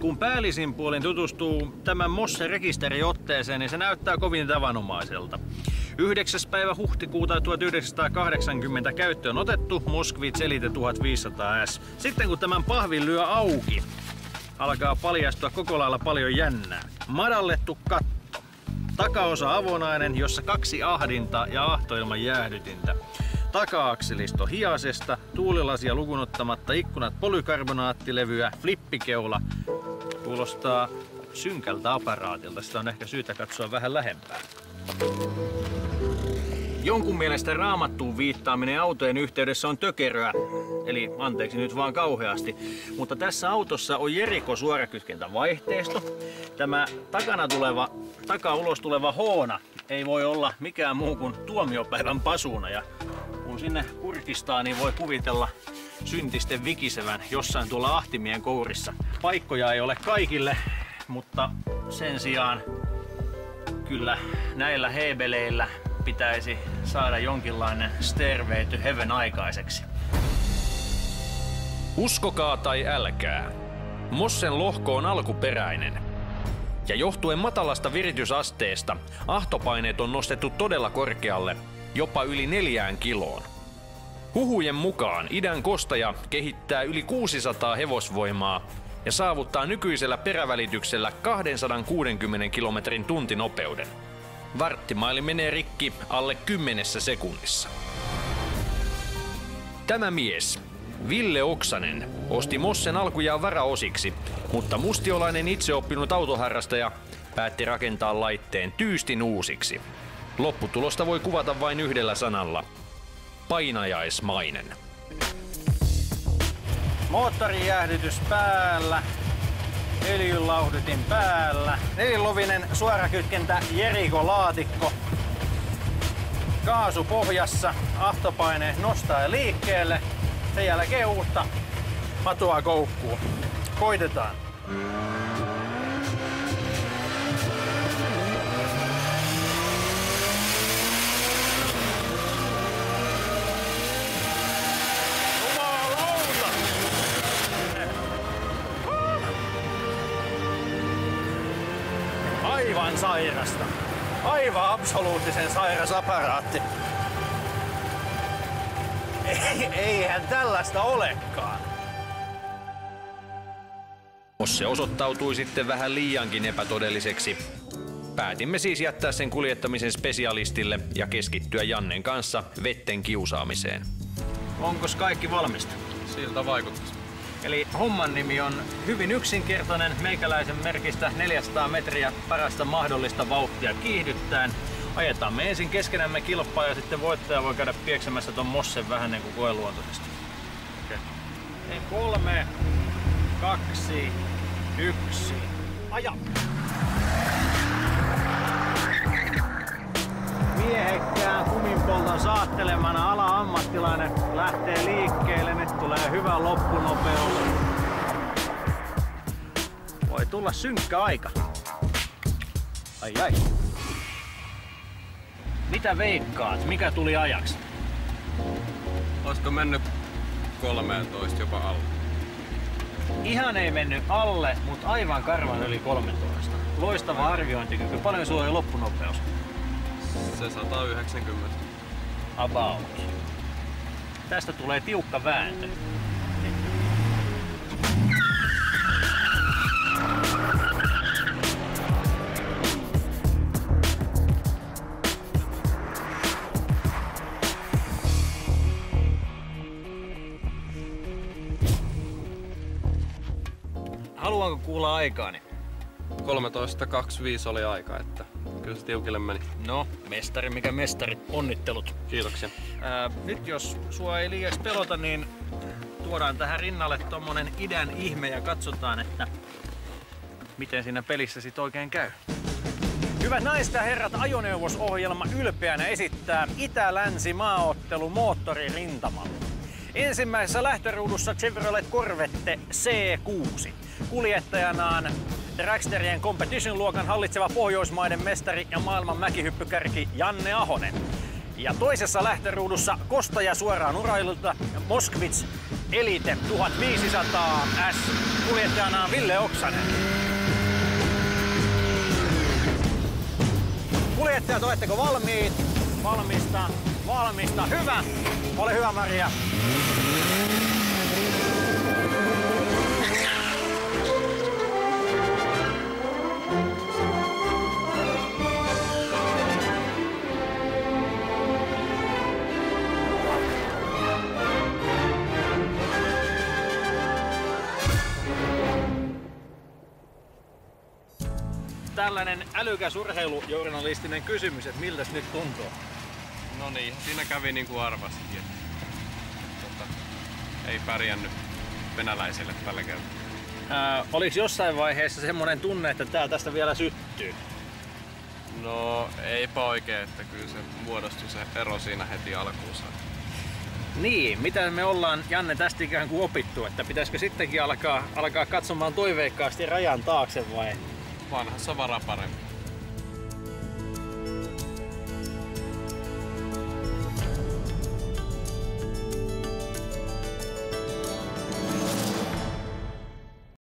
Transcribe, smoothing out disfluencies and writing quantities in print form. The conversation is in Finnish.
Kun päällisin puolin tutustuu tämän Mosse-rekisteriotteeseen, niin se näyttää kovin tavanomaiselta. 9. päivä huhtikuuta 1980 käyttöön otettu Moskvitch Elite 1500S. Sitten kun tämän pahvin lyö auki, alkaa paljastua koko lailla paljon jännää. Madallettu katto. Takaosa avonainen, jossa 2 ahdinta ja ahtoilman jäähdytintä. Taka-akselisto hiasesta, tuulilasia lukunottamatta, ikkunat polykarbonaattilevyä, flippikeula. Kuulostaa synkältä aparaatilta, sitä on ehkä syytä katsoa vähän lähempää. Jonkun mielestä Raamattuun viittaaminen autojen yhteydessä on tökeröä, eli anteeksi nyt vaan kauheasti. Mutta tässä autossa on Jericho suorakytkentävaihteisto. Tämä takaa ulos tuleva hoona ei voi olla mikään muu kuin tuomiopäivän pasuuna. Ja kun sinne kurkistaa, niin voi kuvitella syntisten vikisevän jossain tuolla ahtimien kourissa. Paikkoja ei ole kaikille, mutta sen sijaan kyllä näillä hebeleillä pitäisi saada jonkinlainen Stairway to Heaven aikaiseksi. Uskokaa tai älkää, Mossen lohko on alkuperäinen. Ja johtuen matalasta viritysasteesta, ahtopaineet on nostettu todella korkealle, jopa yli 4 kiloon. Huhujen mukaan idän kostaja kehittää yli 600 hevosvoimaa ja saavuttaa nykyisellä perävälityksellä 260 kilometrin tuntinopeuden. Varttimaili menee rikki alle 10 sekunnissa. Tämä mies, Ville Oksanen, osti Mossen alkujaan varaosiksi, mutta mustiolainen itseoppinut autoharrastaja päätti rakentaa laitteen tyystin uusiksi. Lopputulosta voi kuvata vain yhdellä sanalla. Painajaismainen. Moottorijäähdytys päällä, öljylauhdutin päällä, 4-lovinen suorakytkentä Jericho-laatikko, kaasu pohjassa, ahtopaine nostaa liikkeelle, sen jälkeen uutta matua koukkuun. Koitetaan. Aivan sairasta. Aivan absoluuttisen sairas aparaatti. Eihän tällaista olekaan. Mosse osoittautui sitten vähän liiankin epätodelliseksi. Päätimme siis jättää sen kuljettamisen spesialistille ja keskittyä Jannen kanssa vetten kiusaamiseen. Onkos kaikki valmista? Siltä vaikuttaisi. Eli homman nimi on hyvin yksinkertainen, meikäläisen merkistä 400 metriä parasta mahdollista vauhtia kiihdyttäen. Ajetaan me ensin keskenämme kilpaa ja sitten voittaja voi käydä pieksemässä ton Mossen vähän niin kuin koeluontoisesti. Okay. 3, 2, 1, aja! Miehekkään kuminpolton saattelemana ala-ammattilainen lähtee liikkeelle. Nyt tulee hyvä loppunopeus. Voi tulla synkkä aika. Ai ai. Mitä veikkaat? Mikä tuli ajaksi? Olisiko mennyt 13 jopa alle? Ihan ei mennyt alle, mutta aivan karvan yli 13. Loistava arviointikyky. Paljon sulla oli loppunopeus? Se 190. About. Tästä tulee tiukka vääntö. Haluanko kuulla aikaani? 13.25 oli aika, että kyllä se tiukille meni. No, mestari mikä mestari. Onnittelut. Kiitoksia. Nyt jos sua ei liiaksi pelota, niin tuodaan tähän rinnalle tommonen idän ihme ja katsotaan, että miten siinä pelissä sit oikein käy. Hyvät naiset ja herrat, ajoneuvosohjelma ylpeänä esittää Itä-Länsi-maaottelu moottoririntamalla. Ensimmäisessä lähtöruudussa Chevrolet Corvette C6. Kuljettajanaan Dragsterien Competition-luokan hallitseva Pohjoismaiden mestari ja maailman mäkihyppykärki Janne Ahonen. Ja toisessa lähtöruudussa kostaja suoraan urailulta Moskvitch Elite 1500 S. Kuljettajana on Ville Oksanen. Kuljettajat, oletteko valmiit? Valmista. Hyvä! Ole hyvä, Maria. Tällainen älykäs urheilujournalistinen kysymys, että miltäs nyt tuntuu? No niin, siinä kävi niin kuin arvasikin. Ei pärjännyt venäläisille tällä kertaa. Oliko jossain vaiheessa semmoinen tunne, että tää tästä vielä syttyy? No eipä oikein, että kyllä se muodostui se ero siinä heti alkuunsa. Niin, mitä me ollaan, Janne, tästä ikään kuin opittu, että pitäisikö sittenkin alkaa katsomaan toiveikkaasti rajan taakse vai? Vanhassa vara parempi.